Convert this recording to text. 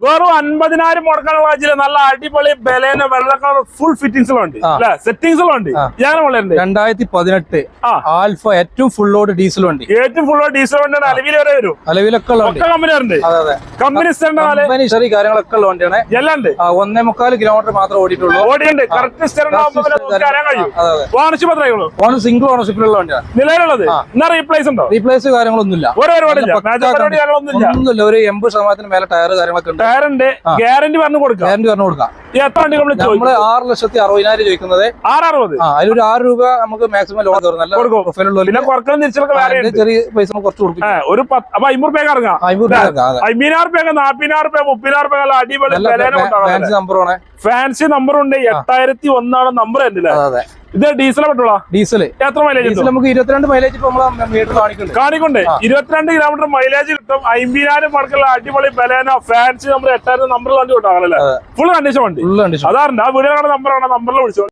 വെറും 50,000 മുടക്കാനുള്ള കാഴ്ചയില് നല്ല അടിപൊളി ബലേന വെള്ള കളർ ഫുൾ ഫിറ്റിംഗ്സിലുണ്ട് അല്ലെ, സെറ്റിംഗ്സിലുണ്ട്. ഞാൻ 2018 ആൽഫ ഏറ്റവും ഫുൾ ലോഡ് ഡീസൽ വണ്ടി. ഏറ്റവും ഫുൾ ലോഡ് ഡീസൽ വണ്ടിയാണ്. അലവിൽ വരെ വരും, അലവിലൊക്കെ ഉള്ള കമ്പനി ഉണ്ട്. കമ്പനി കാര്യങ്ങളൊക്കെ ഉള്ള വണ്ടിയാണ്. എല്ലാം ഉണ്ട്. 1.25 കിലോമീറ്റർ മാത്രമേ ഓടിയിട്ടുള്ളൂ. ഓടിയുണ്ട്. കറക്റ്റ് സിംഗിൾ ഓണർഷിപ്പിലുള്ള വണ്ടിയാണ് നിലവിലുള്ളത്. എന്നാ റീപ്ലേസ് ഉണ്ടോ? റീപ്ലേസ് കാര്യങ്ങളൊന്നുമില്ല, ഒന്നുമില്ല. ഒരു 80% മേലെ ടയർ കാര്യങ്ങളൊക്കെ ഉണ്ട്. ടയറിന്റെ ഗ്യാരണ്ടി പറഞ്ഞു കൊടുക്കാം. എത്ര വണ്ടി നമ്മൾ 6,60,000 ചോദിക്കുന്നത്. 660. അതിലൊരു 6 രൂപ നമുക്ക് മാക്സിമം ലോൺ ചെറിയ പൈസ കുറച്ച് കൊടുക്കും. ഒരു 50 രൂപ ഇറങ്ങാം. 50,000 40,000 30,000 അടിപൊളി നമ്പറാണ്. ഫാൻസി നമ്പറുണ്ട്. 8001 നമ്പർ തന്നെ. ഇത് ഡീസൽ പെട്രോളാ? ഡീസൽ. എത്ര മൈലേജ്? നമുക്ക് 22 മൈലേജ് കാണിക്കുന്നുണ്ട്. 22 കിലോമീറ്റർ മൈലേജ് കിട്ടും. 50,000 മുടക്കുള്ള അടിപൊളി ബലേന ഫാൻസി നമ്പർ 8000 നമ്പറിൽ വണ്ടി കിട്ടാണല്ലേ? ഫുൾ കണ്ടീഷൻ വണ്ടി. അതാറുണ്ട്. ആ വീഡിയോ നമ്പറാണ്, നമ്പറിൽ വിളിച്ചോ.